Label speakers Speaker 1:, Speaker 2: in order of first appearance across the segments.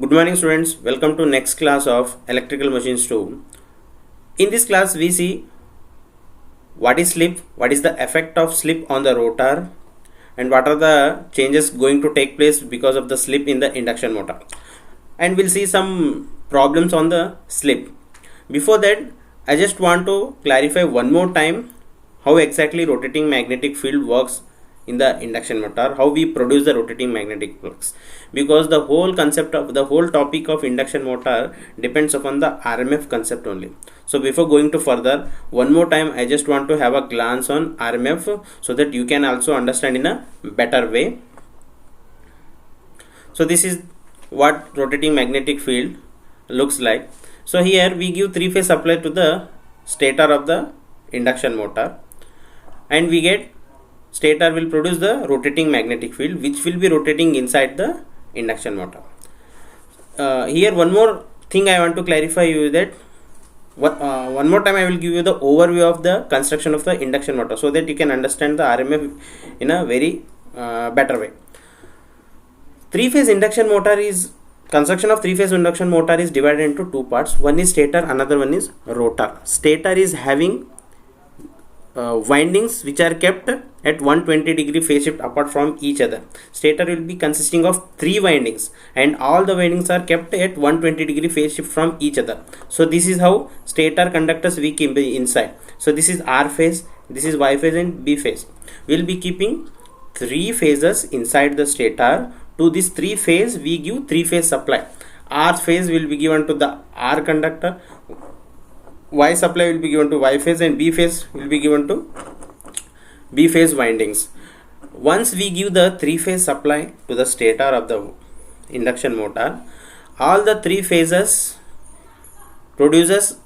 Speaker 1: Good morning students, welcome to next class of Electrical Machines 2. In this class we see what is slip, what is the effect of slip on the rotor, and what are the changes going to take place because of the slip in the induction motor. And we'll see some problems on the slip. Before that, I just want to clarify one more time how exactly rotating magnetic field works in the induction motor, how we produce the rotating magnetic flux, because the whole concept of the whole topic of induction motor depends upon the RMF concept only. So before going to further, one more time I just want to have a glance on RMF so that you can also understand in a better way. So this is what rotating magnetic field looks like. So here we give three-phase supply to the stator of the induction motor, and we get stator will produce the rotating magnetic field which will be rotating inside the induction motor. Here one more thing I want to clarify you is that one more time I will give you the overview of the construction of the induction motor so that you can understand the RMF in a very better way. Three-phase induction motor is construction of three-phase induction motor is divided into two parts. One is stator, another one is rotor. Stator is having windings which are kept at 120-degree phase shift apart from each other. Stator will be consisting of three windings, and all the windings are kept at 120-degree phase shift from each other. So this is how stator conductors we keep inside. So this is R phase, this is Y phase, and B phase. We will be keeping three phases inside the stator. To this three phase we give three phase supply. R phase will be given to the R conductor, Y supply will be given to Y phase, and B phase will be given to B phase windings. Once we give the three phase supply to the stator of the induction motor, all the three phases produces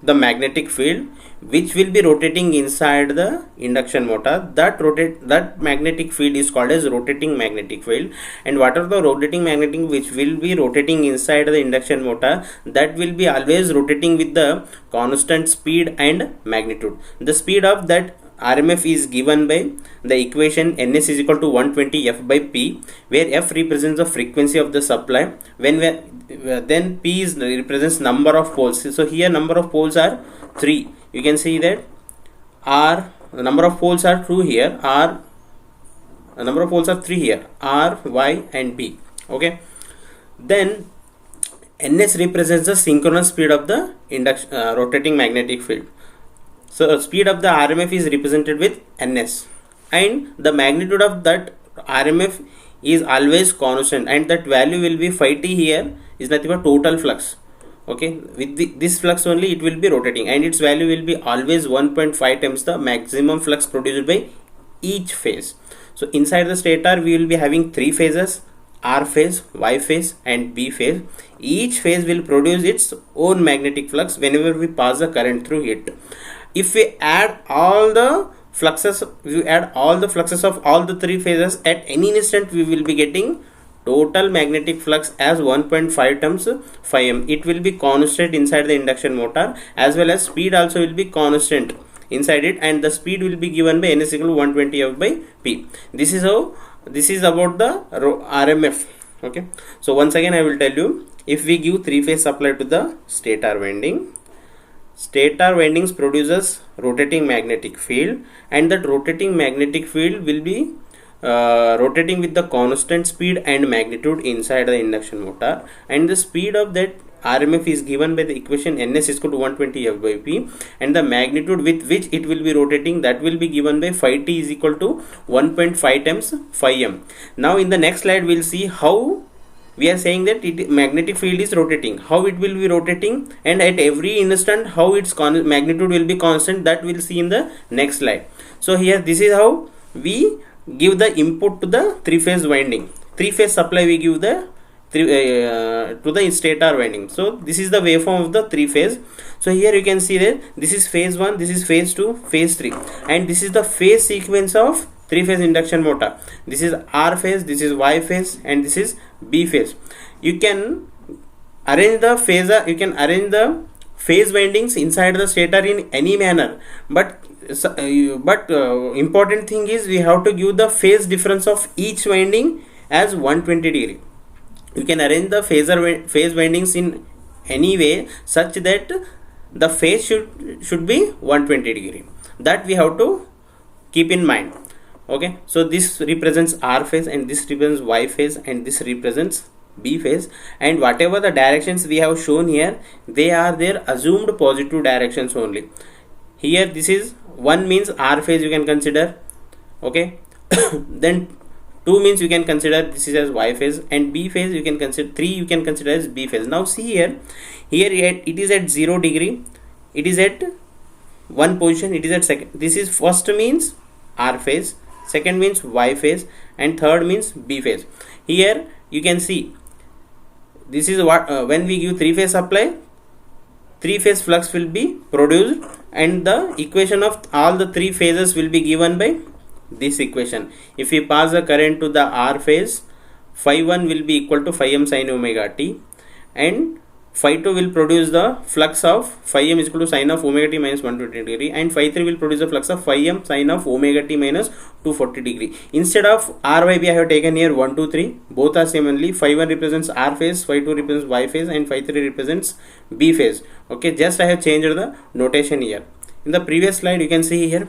Speaker 1: the magnetic field which will be rotating inside the induction motor. That magnetic field is called as rotating magnetic field. And what are the rotating magnetic which will be rotating inside the induction motor? That will be always rotating with the constant speed and magnitude. The speed of that RMF is given by the equation Ns is equal to 120 F by P, where F represents the frequency of the supply, then P represents number of poles. So here number of poles are 3. You can see that the number of poles are 2 here, the number of poles are 3 here, R, Y and P. Okay, then Ns represents the synchronous speed of the rotating magnetic field. So speed of the RMF is represented with Ns, and the magnitude of that RMF is always constant, and that value will be phi t here is nothing but total flux. Okay, with this flux only it will be rotating, and its value will be always 1.5 times the maximum flux produced by each phase. So inside the stator we will be having three phases: R phase, Y phase and B phase. Each phase will produce its own magnetic flux whenever we pass the current through it. If we add all the fluxes of all the three phases at any instant, we will be getting total magnetic flux as 1.5 times phi m. It will be constant inside the induction motor, as well as speed also will be constant inside it, and the speed will be given by N is equal to 120 F by P. This is about the RMF. Okay, so once again I will tell you, if we give three phase supply to the stator windings produces rotating magnetic field, and that rotating magnetic field will be rotating with the constant speed and magnitude inside the induction motor, and the speed of that RMF is given by the equation Ns is equal to 120 F by P, and the magnitude with which it will be rotating, that will be given by phi t is equal to 1.5 times phi m. Now in the next slide we will see how we are saying that magnetic field is rotating, how it will be rotating, and at every instant how its magnitude will be constant. That we will see in the next slide. So here this is how we give the input to the three phase winding. Three phase supply we give the to the stator winding. So this is the waveform of the three phase. So here you can see that this is phase 1, this is phase 2, phase 3, and this is the phase sequence of three phase induction motor. This is R phase, this is Y phase, and this is B phase. You can arrange the phase windings inside the stator in any manner, but important thing is we have to give the phase difference of each winding as 120 degree. you can arrange the phase windings in any way such that the phase should be 120 degree. That we have to keep in mind. Okay, so this represents R phase, and this represents Y phase, and this represents B phase, and whatever the directions we have shown here, they are their assumed positive directions only. Here this is 1 means R phase you can consider. Okay, then 2 means you can consider this is as Y phase, and B phase you can consider, 3 you can consider as B phase. Now see here it is at 0 degree, it is at one position, it is at second. This is first means R phase, second means Y phase, and third means B phase. Here you can see this is what when we give 3-phase supply, 3-phase flux will be produced, and the equation of all the 3 phases will be given by this equation. If we pass the current to the R phase, phi 1 will be equal to phi m sin omega t, and phi 2 will produce the flux of phi m is equal to sin of omega t minus 120 degree, and phi 3 will produce the flux of phi m sin of omega t minus 240 degree. Instead of R by B, I have taken here 1, 2, 3. Both are same only. Phi 1 represents R phase, phi 2 represents Y phase, and phi 3 represents B phase. Okay, just I have changed the notation here. In the previous slide, you can see here.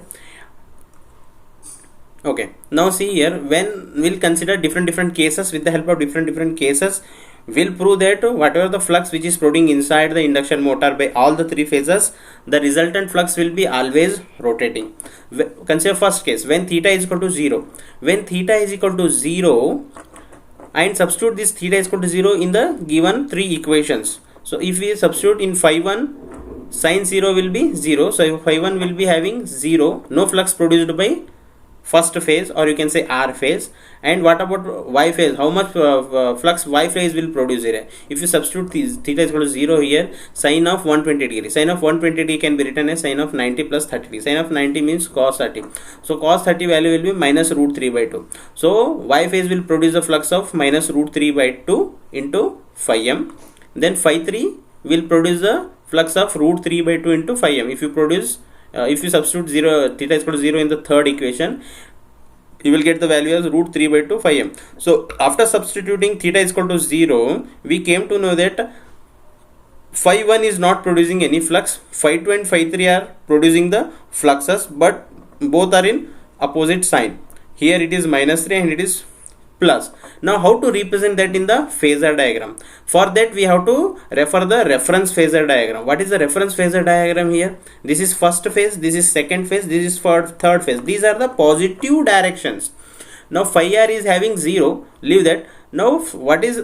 Speaker 1: Okay, now see here, when we'll consider different cases, with the help of different cases, we'll prove that whatever the flux which is producing inside the induction motor by all the 3 phases, the resultant flux will be always rotating. Consider first case, when theta is equal to 0. When theta is equal to 0, and substitute this theta is equal to 0 in the given 3 equations. So if we substitute in phi 1, sin 0 will be 0. So phi 1 will be having 0, no flux produced by first phase, or you can say R phase. And what about Y phase? How much flux Y phase will produce here? If you substitute theta is equal to 0 here, sin of 120 degree. Sin of 120 degree can be written as sin of 90 plus 30 degree. Sin of 90 means cos 30. So cos 30 value will be minus root 3 by 2. So Y phase will produce a flux of minus root 3 by 2 into phi m. Then phi 3 will produce a flux of root 3 by 2 into phi m. If you substitute theta is equal to 0 in the third equation, you will get the value as root 3 by 2 phi m. So after substituting theta is equal to 0, we came to know that phi 1 is not producing any flux, phi 2 and phi 3 are producing the fluxes, but both are in opposite sign. Here it is minus 3 and it is plus. Now how to represent that in the phasor diagram? For that we have to refer the reference phasor diagram. What is the reference phasor diagram here? This is first phase, this is second phase, this is for third phase. These are the positive directions. Now phi r is having 0, leave that. Now what is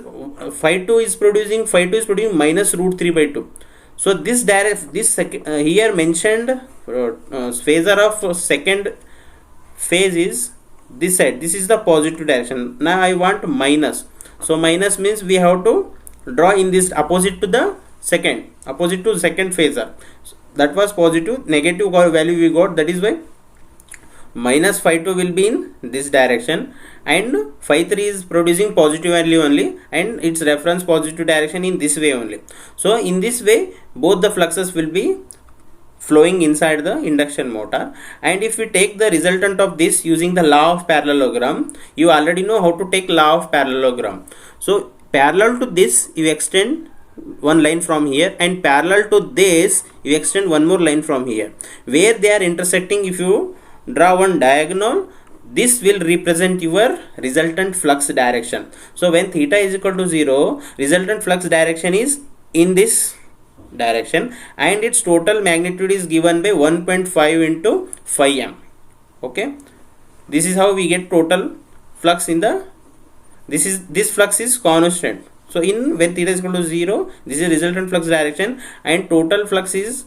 Speaker 1: phi 2 is producing? Phi 2 is producing minus root 3 by 2. So this here mentioned phasor of second phase is this side. This is the positive direction. Now I want minus. So minus means we have to draw in this opposite to second phasor. So that was positive. Negative value we got. That is why minus phi 2 will be in this direction, and phi 3 is producing positive value only, and its reference positive direction in this way only. So in this way both the fluxes will be flowing inside the induction motor. And if we take the resultant of this using the law of parallelogram, you already know how to take law of parallelogram. So parallel to this you extend one line from here, and parallel to this you extend one more line from here. Where they are intersecting, if you draw one diagonal, this will represent your resultant flux direction. So when theta is equal to 0, resultant flux direction is in this direction, and its total magnitude is given by 1.5 into phi m. Okay, this is how we get total flux in the this flux is constant. So when theta is equal to 0, this is resultant flux direction, and total flux is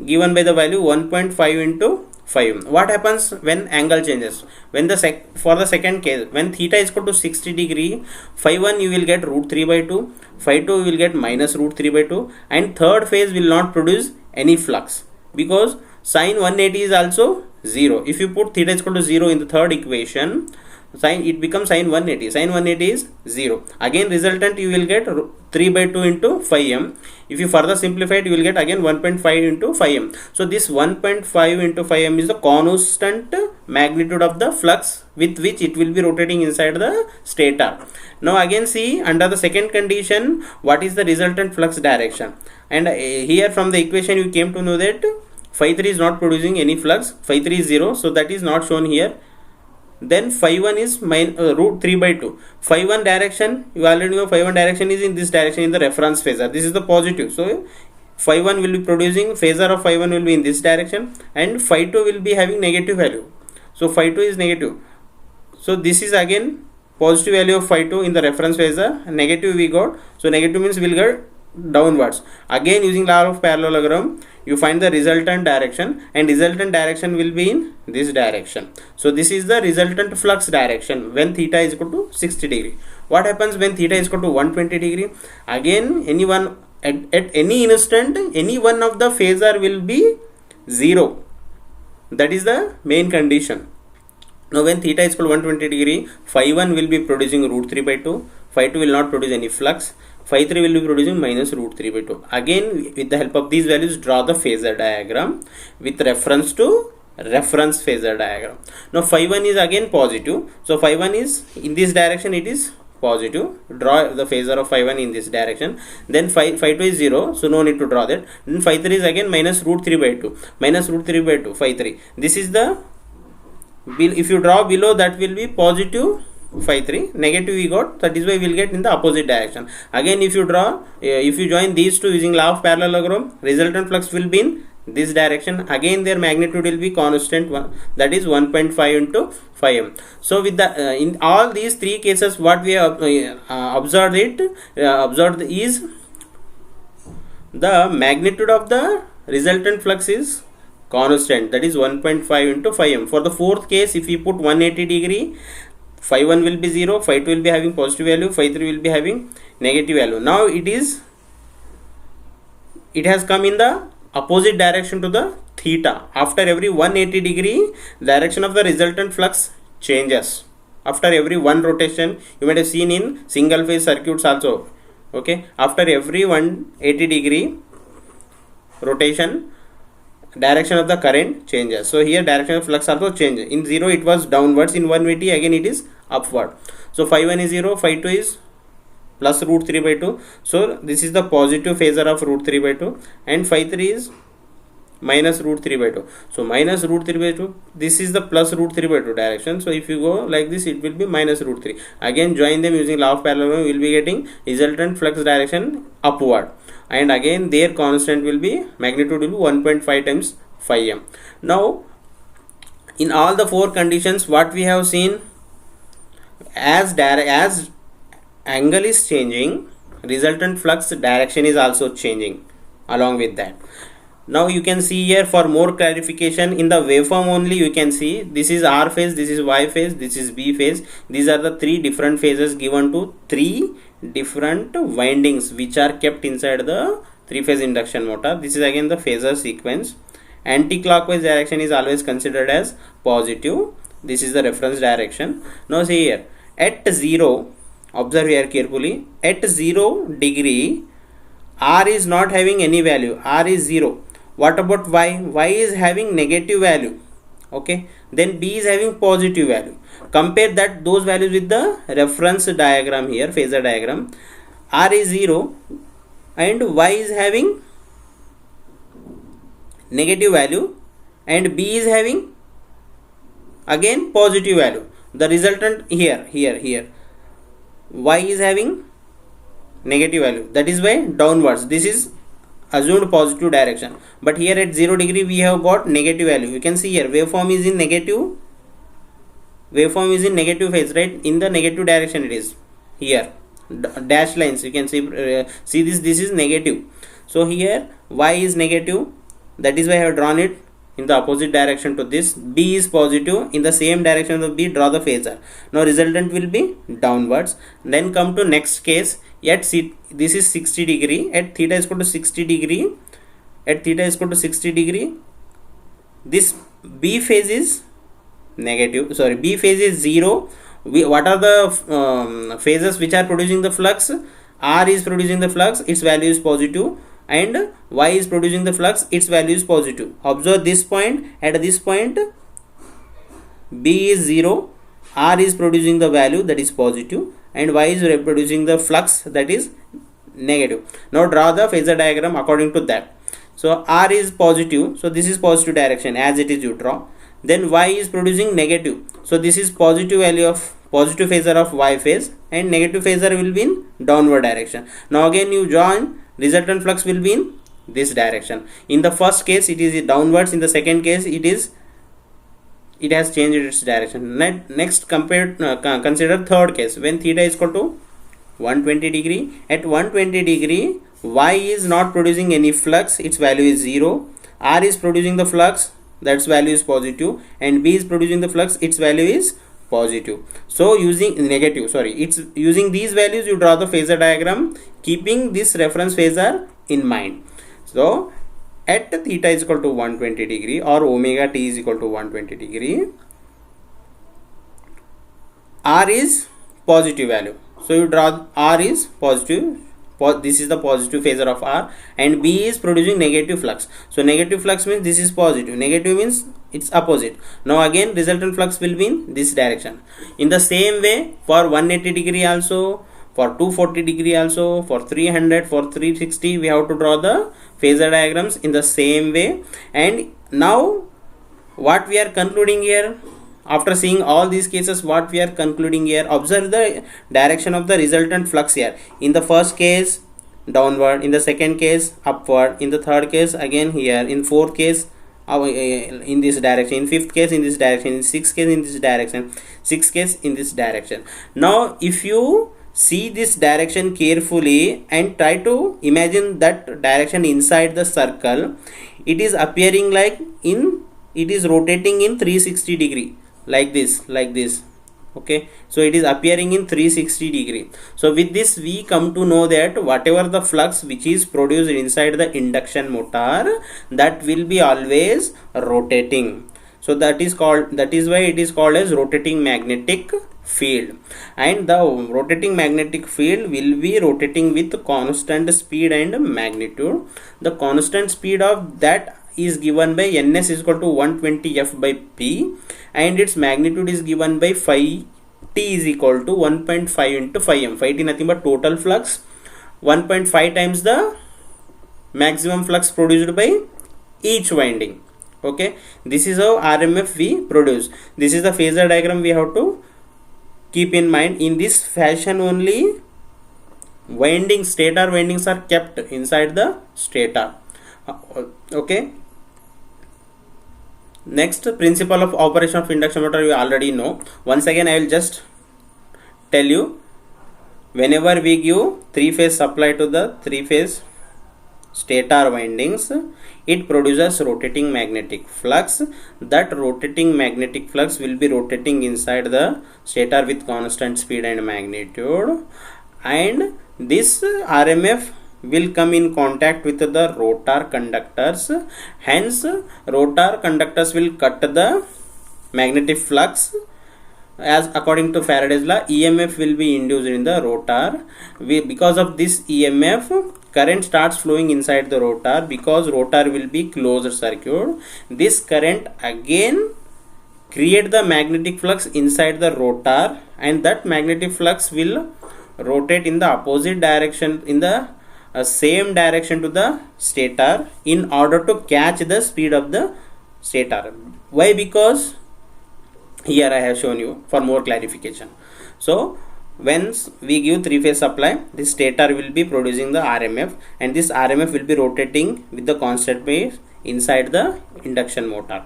Speaker 1: given by the value 1.5 into phi m. What happens when angle changes? When for the second case, when theta is equal to 60 degree, phi 1 you will get root 3 by 2, phi 2 will get minus root 3 by 2, and third phase will not produce any flux because sin 180 is also 0. If you put theta is equal to 0 in the third equation, Sin, it becomes sin 180. Sin 180 is 0. Again resultant you will get 3 by 2 into 5m. If you further simplify it, you will get again 1.5 into 5m. So this 1.5 into 5m is the constant magnitude of the flux with which it will be rotating inside the stator. Now again see, under the second condition, what is the resultant flux direction? And here from the equation you came to know that phi 3 is not producing any flux, phi 3 is 0, so that is not shown here. Then phi 1 is root 3 by 2. Phi 1 direction, you already know phi 1 direction is in this direction, in the reference phasor. This is the positive. So phi 1 will be producing, phasor of phi 1 will be in this direction, and phi 2 will be having negative value. So phi 2 is negative. So this is again positive value of phi 2 in the reference phasor, negative we got. So negative means we will get downwards. Again using law of parallelogram, you find the resultant direction, and resultant direction will be in this direction. So this is the resultant flux direction when theta is equal to 60 degree. What happens when theta is equal to 120 degree? Again anyone at any instant, any one of the phasor will be 0. That is the main condition. Now when theta is equal to 120 degree, phi 1 will be producing root 3 by 2, phi 2 will not produce any flux, phi 3 will be producing minus root 3 by 2. Again with the help of these values, draw the phasor diagram with reference to reference phasor diagram. Now phi 1 is again positive, so phi 1 is in this direction, it is positive. Draw the phasor of phi 1 in this direction. Then phi 2 is 0, so no need to draw that. Then phi 3 is again minus root 3 by 2, minus root 3 by 2, phi 3. This is the, if you draw below, that will be positive phi 3, negative we got, that is why we will get in the opposite direction. Again if you draw, if you join these two using law of parallelogram, resultant flux will be in this direction. Again their magnitude will be constant one, that is 1.5 into 5m. So with the in all these three cases, what we have observed is the magnitude of the resultant flux is constant, that is 1.5 into 5m. For the fourth case, if you put 180 degree, phi 1 will be 0, phi 2 will be having positive value, phi 3 will be having negative value. Now it has come in the opposite direction to the theta. After every 180 degree, direction of the resultant flux changes. After every one rotation, you might have seen in single phase circuits also. Okay, after every 180 degree rotation, direction of the current changes. So here direction of flux also changes. In 0 it was downwards, in 180 again it is upward. So phi 1 is 0, phi 2 is plus root 3 by 2. So this is the positive phasor of root 3 by 2, and phi 3 is minus root 3 by 2. So minus root 3 by 2, this is the plus root 3 by 2 direction. So if you go like this, it will be minus root 3. Again join them using law of parallelogram, we will be getting resultant flux direction upward, and again their constant will be, magnitude will be 1.5 times phi m. Now in all the four conditions, what we have seen, as angle is changing, resultant flux direction is also changing along with that. Now you can see here, for more clarification, in the waveform only you can see this is R phase, this is Y phase, this is B phase. These are the three different phases given to three different windings which are kept inside the three-phase induction motor. This is again the phasor sequence. Anti-clockwise direction is always considered as positive. This is the reference direction. Now see here, at 0, observe here carefully, at 0 degree, R is not having any value, R is 0. What about Y? Y is having negative value. Okay, then B is having positive value. Compare those values with the reference diagram here, phasor diagram. R is 0 and Y is having negative value, and B is having again positive value. The resultant here Y is having negative value, that is why downwards. This is assumed positive direction, but here at 0 degree we have got negative value. You can see here waveform is in negative phase, right? In the negative direction it is here, dashed lines you can see this is negative. So here Y is negative, that is why I have drawn it in the opposite direction to this. B is positive, in the same direction of B, draw the phasor. Now resultant will be downwards. Then come to next case. At this is 60 degree, at theta is equal to 60 degree, this B phase is negative, B phase is 0, what are the phases which are producing the flux? R is producing the flux, its value is positive, and Y is producing the flux, its value is positive. Observe this point. At this point B is 0, R is producing the value that is positive, and Y is producing the flux that is negative. Now draw the phasor diagram according to that. So R is positive, so this is positive direction, as it is you draw. Then Y is producing negative, so this is positive value of positive phasor of Y phase, and negative phasor will be in downward direction. Now again you join, resultant flux will be in this direction. In the first case it is downwards, in the second case it has changed its direction. Next consider third case, when theta is equal to 120 degree. At 120 degree Y is not producing any flux, its value is 0. R is producing the flux, that's value is positive, and B is producing the flux, its value is positive. So using using these values you draw the phasor diagram keeping this reference phasor in mind. So at theta is equal to 120 degree or omega t is equal to 120 degree, R is positive value. So you draw R is positive, this is the positive phasor of R, and B is producing negative flux. So negative flux means this is positive, negative means it's opposite. Now again resultant flux will be in this direction. In the same way for 180 degree also, for 240 degree also, for 300, for 360 we have to draw the phasor diagrams in the same way. And now what we are concluding here, after seeing all these cases, what we are concluding here, observe the direction of the resultant flux here. In the first case downward, in the second case upward, in the third case again here, in fourth case in this direction, in fifth case in this direction, in sixth case in this direction, sixth case in this direction. Now if you see this direction carefully and try to imagine that direction inside the circle, it is appearing like it is rotating in 360 degree, like this, okay. So it is appearing in 360 degree. So with this we come to know that whatever the flux which is produced inside the induction motor, that will be always rotating. So that is why it is called as rotating magnetic field. And the rotating magnetic field will be rotating with constant speed and magnitude. The constant speed of that is given by ns is equal to 120 f by p, and its magnitude is given by phi t is equal to 1.5 into phi m. Phi t nothing but total flux, 1.5 times the maximum flux produced by each winding. Okay, this is how RMF we produce. This is the phasor diagram we have to keep in mind. In this fashion only stator windings are kept inside the stator. Okay. Next, principle of operation of induction motor you already know. Once again I will just tell you, whenever we give 3-phase supply to the 3-phase stator windings, it produces rotating magnetic flux. That rotating magnetic flux will be rotating inside the stator with constant speed and magnitude, and this RMF will come in contact with the rotor conductors. Hence rotor conductors will cut the magnetic flux. As according to Faraday's law, EMF will be induced in the rotor. Because of this EMF, current starts flowing inside the rotor, because rotor will be closed circuit. This current again create the magnetic flux inside the rotor, and that magnetic flux will rotate in the opposite direction, in the same direction to the stator, in order to catch the speed of the stator. Why? Because here I have shown you for more clarification. So once we give 3-phase supply, this stator will be producing the RMF, and this RMF will be rotating with the constant pace inside the induction motor.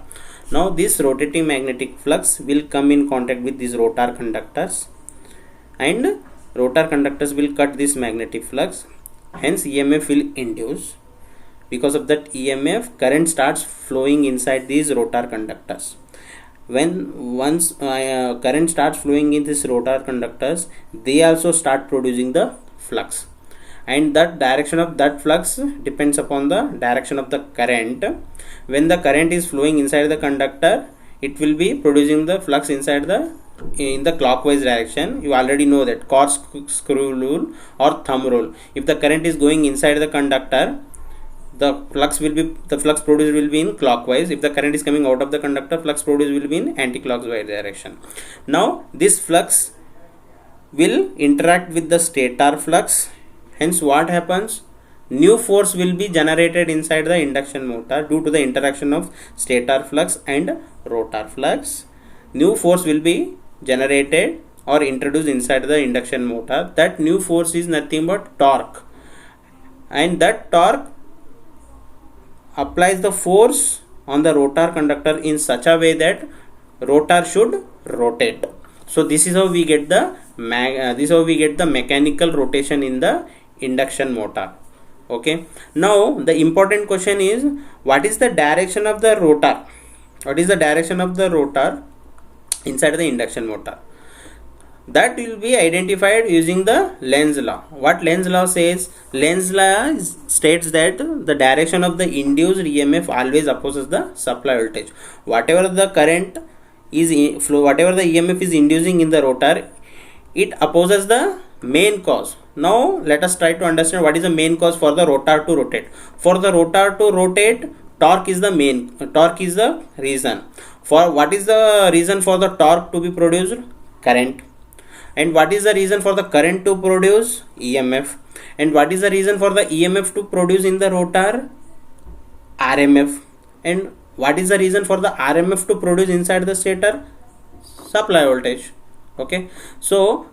Speaker 1: Now this rotating magnetic flux will come in contact with these rotor conductors, and rotor conductors will cut this magnetic flux. Hence EMF will induce. Because of that EMF, current starts flowing inside these rotor conductors. Once current starts flowing in these rotor conductors, they also start producing the flux, and that direction of that flux depends upon the direction of the current. When the current is flowing inside the conductor, it will be producing the flux inside the in the clockwise direction, you already know that corkscrew rule or thumb rule. If the current is going inside the conductor, the flux produced will be in clockwise. If the current is coming out of the conductor, flux produced will be in anti-clockwise direction. Now this flux will interact with the stator flux. Hence what happens? New force will be generated inside the induction motor due to the interaction of stator flux and rotor flux. New force will be generated or introduced inside the induction motor. That new force is nothing but torque, and that torque applies the force on the rotor conductor in such a way that rotor should rotate. So this is how we get the mechanical rotation in the induction motor. Okay, now the important question is, what is the direction of the rotor? What is the direction of the rotor inside the induction motor? That will be identified using the Lenz law. What Lenz law says? Lenz law states that the direction of the induced EMF always opposes the supply voltage. Whatever the current is whatever the EMF is inducing in the rotor, it opposes the main cause. Now let us try to understand what is the main cause for the rotor to rotate. For the rotor to rotate, torque is the reason. For what is the reason for the torque to be produced? Current. And what is the reason for the current to produce? EMF. And what is the reason for the EMF to produce in the rotor? RMF. And what is the reason for the RMF to produce inside the stator? Supply voltage. Okay, so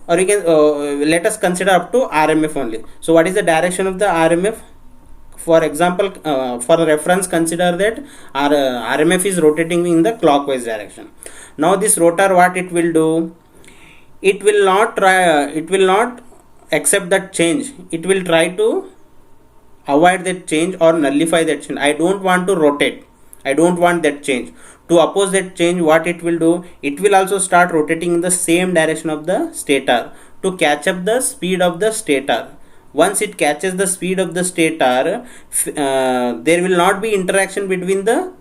Speaker 1: or you can let us consider up to RMF only. So what is the direction of the RMF? For example, for reference, consider that our RMF is rotating in the clockwise direction. Now this rotor, what it will do? It will not accept that change. It will try to avoid that change or nullify that change. I don't want to rotate. I don't want that change. To oppose that change, what it will do? It will also start rotating in the same direction of the stator to catch up the speed of the stator. Once it catches the speed of the stator, there will not be interaction between the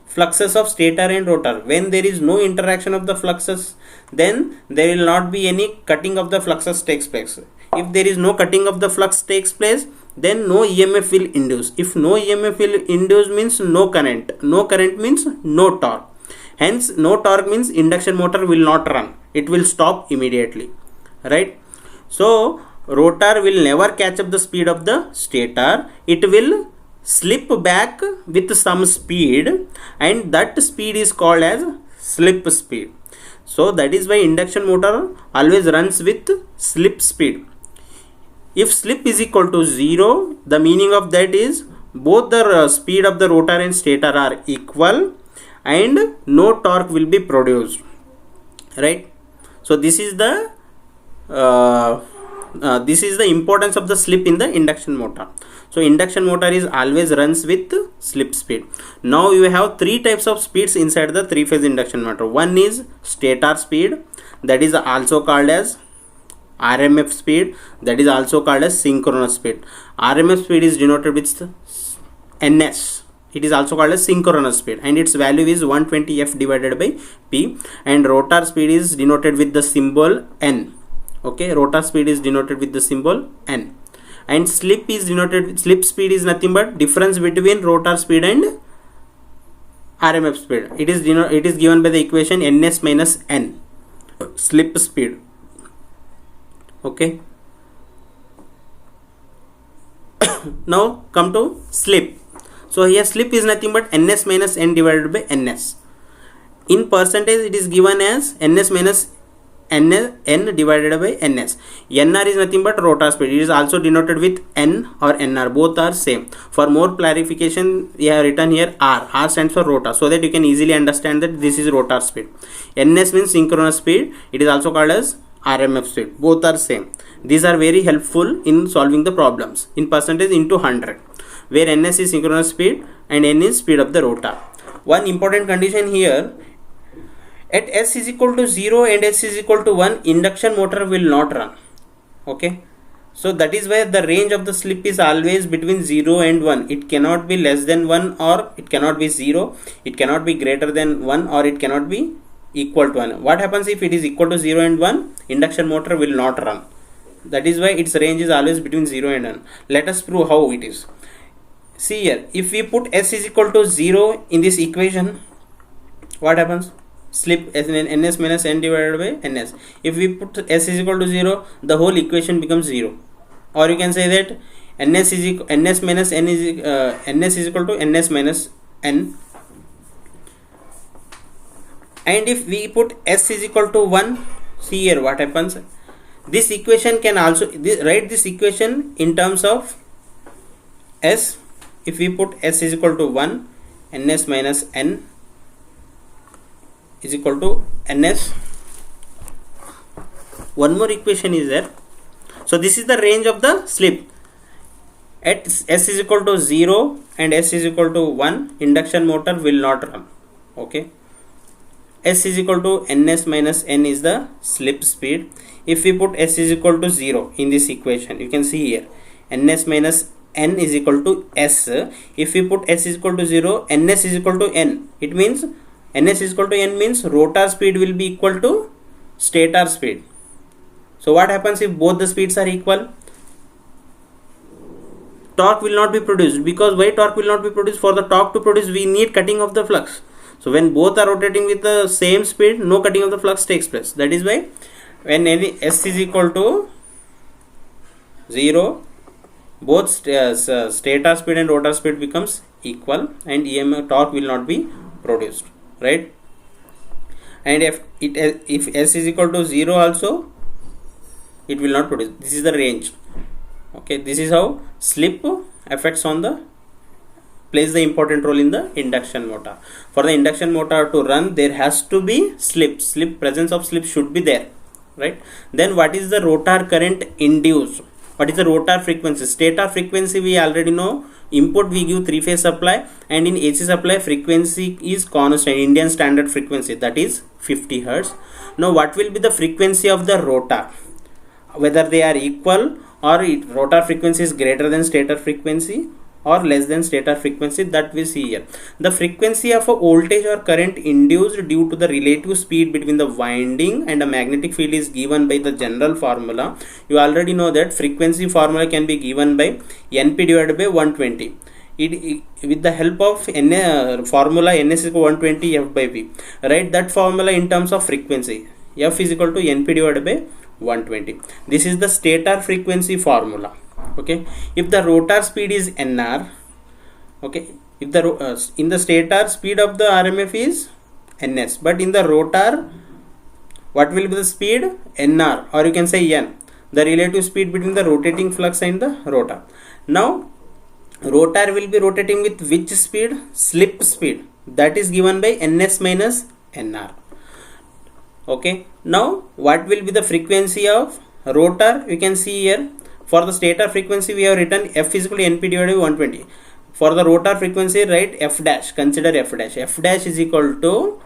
Speaker 1: fluxes of stator and rotor. When there is no interaction of the fluxes, then there will not be any cutting of the fluxes takes place. If there is no cutting of the flux takes place, then no EMF will induce. If no EMF will induce means no current. No current means no torque. Hence no torque means induction motor will not run. It will stop immediately. Right? So rotor will never catch up the speed of the stator. It will slip back with some speed, and that speed is called as slip speed. So that is why induction motor always runs with slip speed. If slip is equal to 0, the meaning of that is both the speed of the rotor and stator are equal and no torque will be produced. Right? So this is the importance of the slip in the induction motor. So induction motor is always runs with slip speed. Now you have three types of speeds inside the three-phase induction motor. One is stator speed, that is also called as RMF speed, that is also called as synchronous speed. RMF speed is denoted with NS. It is also called as synchronous speed, and its value is 120 F divided by P. And rotor speed is denoted with the symbol N. Okay, rotor speed is denoted with the symbol N. And slip speed is nothing but difference between rotor speed and RMF speed. It is given by the equation NS minus N. Slip speed. Okay. Now come to slip. So here slip is nothing but NS minus N divided by NS. In percentage it is given as NS minus N divided by NS. NR is nothing but rotor speed. It is also denoted with N or NR. Both are same. For more clarification, we have written here R. R stands for rotor, so that you can easily understand that this is rotor speed. NS means synchronous speed. It is also called as RMF speed. Both are same. These are very helpful in solving the problems. In percentage into 100, where NS is synchronous speed and N is speed of the rotor. One important condition here: at S is equal to 0 and S is equal to 1, induction motor will not run. Okay. So that is why the range of the slip is always between 0 and 1. It cannot be less than 1 or it cannot be 0. It cannot be greater than 1 or it cannot be equal to 1. What happens if it is equal to 0 and 1? Induction motor will not run. That is why its range is always between 0 and 1. Let us prove how it is. See here, if we put S is equal to 0 in this equation, what happens? Slip ns minus n divided by ns. If we put S is equal to 0, the whole equation becomes 0. Or you can say that ns is equal, ns minus n is ns is equal to ns minus n. And if we put S is equal to 1, see here what happens. This equation can also write this equation in terms of S. If we put S is equal to 1, ns minus n is equal to ns. One more equation is there. So this is the range of the slip. At S is equal to 0 and S is equal to 1, induction motor will not run. Okay. S is equal to ns minus n is the slip speed. If we put S is equal to 0 in this equation, you can see here ns minus n is equal to S. If we put S is equal to 0, ns is equal to n. It means ns is equal to n means rotor speed will be equal to stator speed. So what happens if both the speeds are equal? Torque will not be produced. Because why torque will not be produced? For the torque to produce, we need cutting of the flux. So when both are rotating with the same speed, no cutting of the flux takes place. That is why when any S is equal to 0, both stator speed and rotor speed becomes equal and EMF torque will not be produced, right? And if S is equal to 0 also, it will not produce. This is the range. Okay, this is how slip affects on the plays the important role in the induction motor. For the induction motor to run, there has to be slip. Presence of slip should be there, right? Then what is the rotor current induced? What is the rotor frequency? Stator frequency we already know. Input we give 3-phase supply, and in AC supply frequency is constant, Indian standard frequency, that is 50 Hz. Now what will be the frequency of the rotor? Whether they are equal or rotor frequency is greater than stator frequency or less than stator frequency, that we see here. The frequency of a voltage or current induced due to the relative speed between the winding and a magnetic field is given by the general formula. You already know that frequency formula can be given by NP divided by 120. With the help of formula ns is equal to 120 f by v. Write that formula in terms of frequency. F is equal to NP divided by 120. This is the stator frequency formula. Okay, if the rotor speed is nr, okay, if the in the stator speed of the RMF is ns, but in the rotor what will be the speed? Nr, or you can say n, the relative speed between the rotating flux and the rotor. Now rotor will be rotating with which speed? Slip speed, that is given by ns minus nr. Okay, now what will be the frequency of rotor? You can see here, for the stator frequency we have written F is equal to NP divided by 120. For the rotor frequency, write F dash, consider F dash. F dash is equal to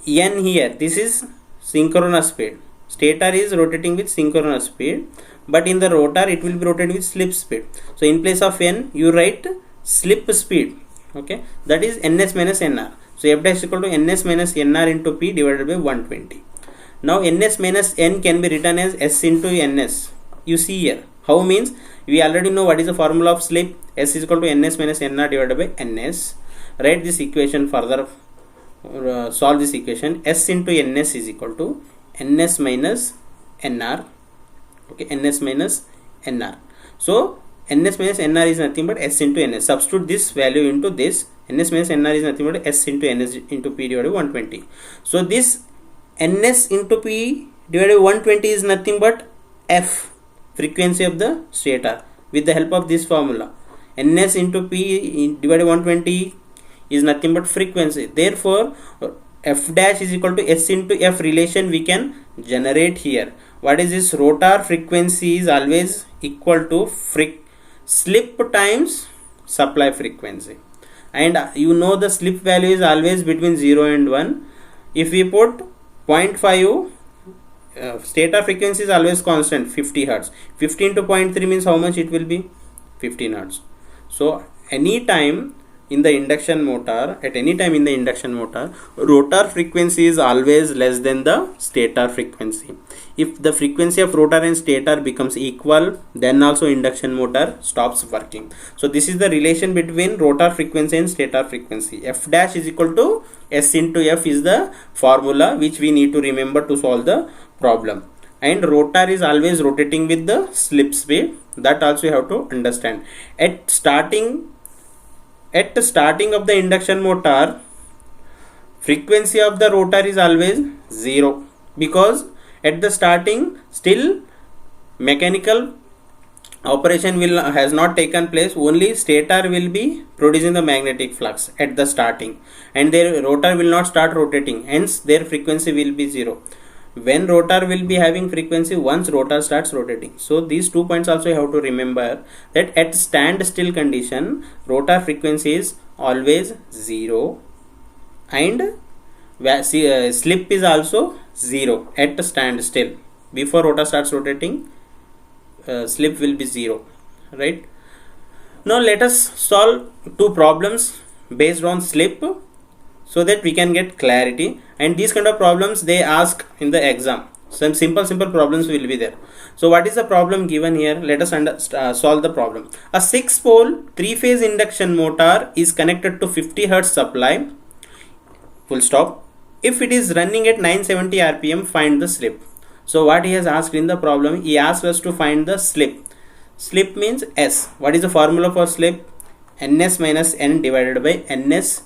Speaker 1: N here. This is synchronous speed. Stator is rotating with synchronous speed, but in the rotor it will be rotating with slip speed. So in place of N, you write slip speed. Okay, that is ns minus nr. So F dash is equal to ns minus nr into P divided by 120. Now ns minus n can be written as S into ns. You see here how means we already know what is the formula of slip. S is equal to ns minus nr divided by ns. Write this equation further, solve this equation. S into ns is equal to ns minus nr. Okay, ns minus nr. So ns minus nr is nothing but S into ns. Substitute this value into this. Ns minus nr is nothing but S into ns into P divided by 120. So this ns into P divided by 120 is nothing but F, frequency of the stator, with the help of this formula. Ns into P divided by 120 is nothing but frequency. Therefore F dash is equal to S into F relation we can generate here. What is this? Rotor frequency is always equal to slip times supply frequency, and you know the slip value is always between 0 and 1. If we put 0.5, stator frequency is always constant, 50 Hz. 50 into 0.3 means how much it will be? 15 Hz. So anytime in the induction motor, at any time in the induction motor, rotor frequency is always less than the stator frequency. If the frequency of rotor and stator becomes equal, then also induction motor stops working. So this is the relation between rotor frequency and stator frequency. F dash is equal to S into F is the formula which we need to remember to solve the problem. And rotor is always rotating with the slip speed. That also you have to understand. At starting of the induction motor, frequency of the rotor is always 0, because at the starting still mechanical operation has not taken place. Only stator will be producing the magnetic flux at the starting, and their rotor will not start rotating, hence their frequency will be 0. When rotor will be having frequency once rotor starts rotating. So these 2 points also you have to remember, that at standstill condition rotor frequency is always 0, and slip is also 0 at standstill. Before rotor starts rotating, slip will be 0, right? Now let us solve 2 problems based on slip, so that we can get clarity. And these kind of problems they ask in the exam. Some simple problems will be there. So what is the problem given here? Let us solve the problem. A 6-pole 3-phase induction motor is connected to 50 Hz supply, full stop. If it is running at 970 rpm, find the slip. So what he has asked in the problem, he asked us to find the slip. Slip means S. What is the formula for slip? Ns minus N divided by Ns.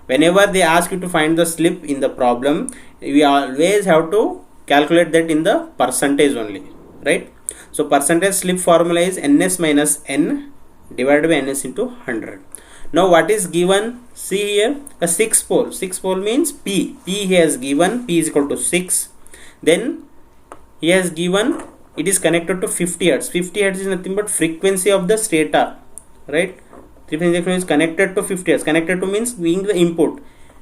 Speaker 1: Whenever they ask you to find the slip in the problem, we always have to calculate that in the percentage only, right? So percentage slip formula is Ns minus N divided by Ns into 100. Now what is given? See here, a 6-pole. 6-pole means P. He has given P is equal to 6. Then he has given it is connected to 50 Hz. 50 Hz is nothing but frequency of the stator, right? Frequency is connected to 50 Hz. Connected to means being the input.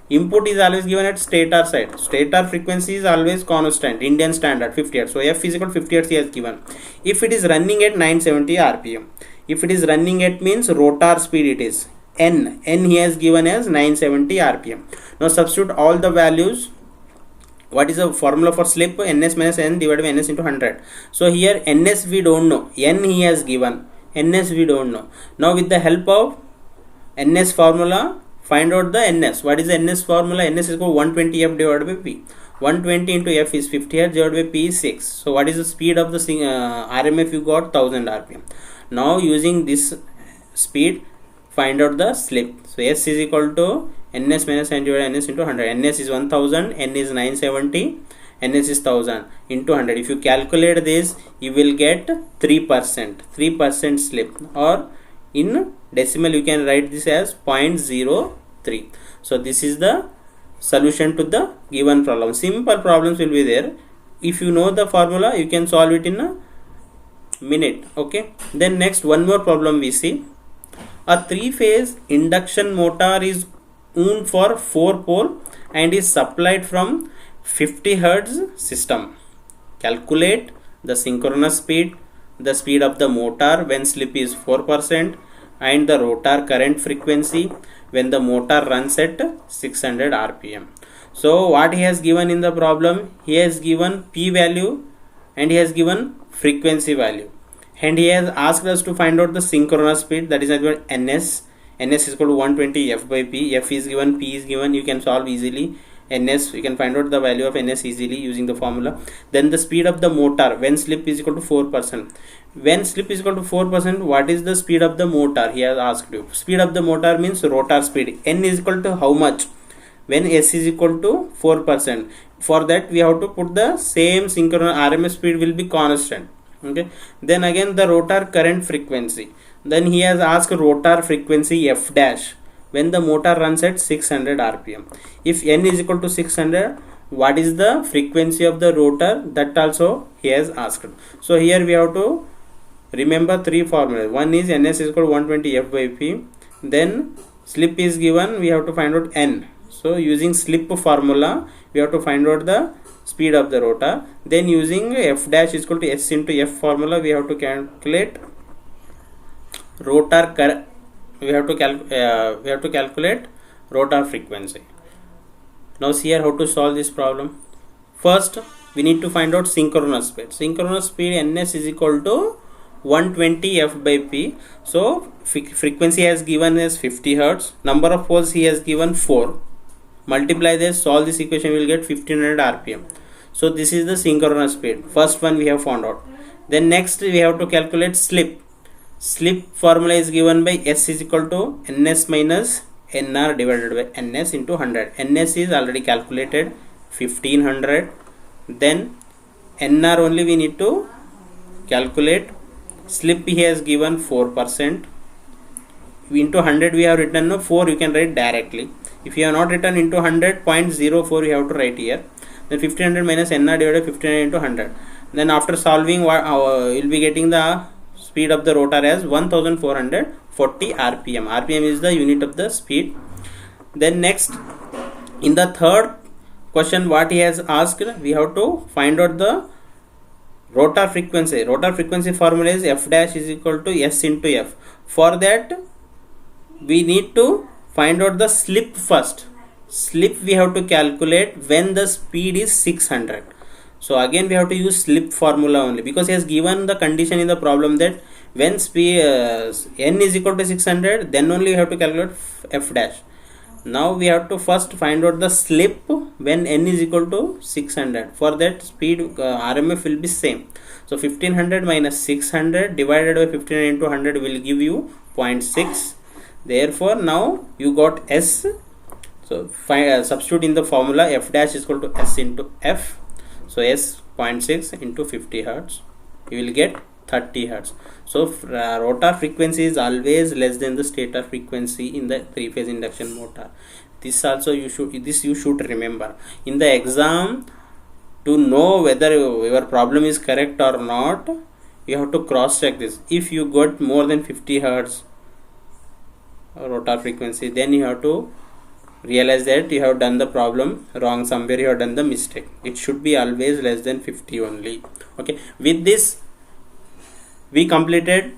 Speaker 1: Input is always given at stator side. Stator frequency is always constant, Indian standard 50 Hz. So F is equal to 50 Hz he has given. If it is running at 970 rpm, if it is running at means rotor speed, it is N. N he has given as 970 rpm. Now substitute all the values. What is the formula for slip? Ns minus N divided by Ns into 100. So here Ns we don't know. N he has given. Ns we don't know. Now with the help of Ns formula, find out the Ns. What is the Ns formula? Ns is equal to 120 F divided by P. 120 into F is 50 Hz divided by P is 6. So what is the speed of the RMF? You got 1000 rpm. Now using this speed, find out the slip. So S is equal to Ns minus N divided by Ns into 100. Ns is 1000, N is 970, Ns is 1000 into 100. If you calculate this, you will get 3% slip, or in decimal you can write this as 0.03. So this is the solution to the given problem. Simple problems will be there. If you know the formula, you can solve it in a minute. Okay. Then next, one more problem we see. A 3-phase induction motor is wound for 4-pole and is supplied from 50 Hz system. Calculate the synchronous speed, the speed of the motor when slip is 4%, and the rotor current frequency when the motor runs at 600 rpm. So what he has given in the problem, he has given P value and he has given frequency value, and he has asked us to find out the synchronous speed, that is Ns. Ns is equal to 120 F by P. F is given, P is given. You can solve easily. Ns, you can find out the value of Ns easily using the formula. Then the speed of the motor when slip is equal to 4%. When slip is equal to 4%, what is the speed of the motor? He has asked you. Speed of the motor means rotor speed. N is equal to how much? When S is equal to 4%. For that we have to put the same synchronous RMS speed will be constant. Okay. Then again the rotor current frequency. Then he has asked rotor frequency F dash when the motor runs at 600 rpm. If N is equal to 600, what is the frequency of the rotor? That also he has asked. So here we have to remember 3 formulas. One is Ns is equal to 120 F by P. Then slip is given, we have to find out N. So using slip formula, we have to find out the speed of the rotor. Then using F dash is equal to S into F formula, we have to calculate rotor we have to calculate rotor frequency. Now see here how to solve this problem. First we need to find out synchronous speed. Synchronous speed ns is equal to 120 f by p. So frequency has given as 50 hertz, number of poles he has given 4. Multiply this, solve this equation, we will get 1500 rpm. So this is the synchronous speed. First one we have found out. Then next we have to calculate slip. Slip formula is given by s is equal to ns minus nr divided by ns into 100. Ns is already calculated, 1500. Then nr only we need to calculate. Slip he has given 4%. Into 100 we have written no 4, you can write directly. If you have not written into 100, 0.04 you have to write here. Then 1500 minus nr divided by 1500 into 100. Then after solving, you will be getting the speed of the rotor as 1440 rpm. Rpm is the unit of the speed. Then next, in the third question what he has asked, we have to find out the rotor frequency. Rotor frequency formula is f dash is equal to s into f. For that we need to find out the slip first. Slip we have to calculate when the speed is 600. So again we have to use slip formula only, because he has given the condition in the problem that when speed n is equal to 600, then only we have to calculate f dash. Now we have to first find out the slip when n is equal to 600. For that speed RMF will be same. So 1500 minus 600 divided by 1500 into 100 will give you 0.6. Therefore now you got s. So substitute in the formula, f dash is equal to s into f. So s 0.6 into 50 hertz, you will get 30 hertz. So rotor frequency is always less than the stator frequency in the three-phase induction motor. This also you should remember in the exam. To know whether your problem is correct or not, you have to cross check this. If you got more than 50 hertz rotor frequency, then you have to realize that you have done the problem wrong, somewhere you have done the mistake. It should be always less than 50 only. Okay, with this we completed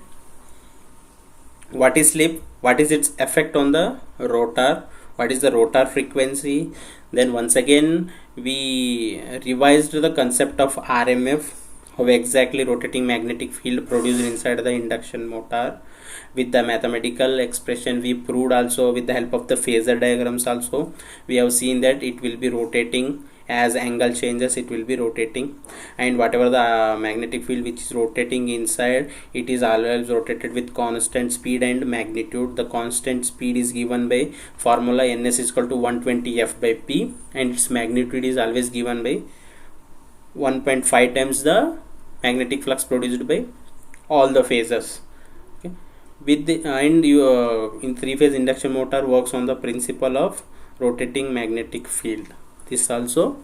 Speaker 1: what is slip, what is its effect on the rotor, what is the rotor frequency. Then once again we revised the concept of RMF, how exactly rotating magnetic field produced inside the induction motor. With the mathematical expression we proved, also with the help of the phasor diagrams also we have seen that it will be rotating as angle changes, it will be rotating, and whatever the magnetic field which is rotating inside, it is always rotated with constant speed and magnitude. The constant speed is given by formula ns is equal to 120 f by p, and its magnitude is always given by 1.5 times the magnetic flux produced by all the phases. Okay. With the in three-phase induction motor works on the principle of rotating magnetic field. This also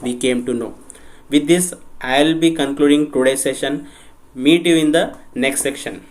Speaker 1: we came to know. With this I will be concluding today's session. Meet you in the next section.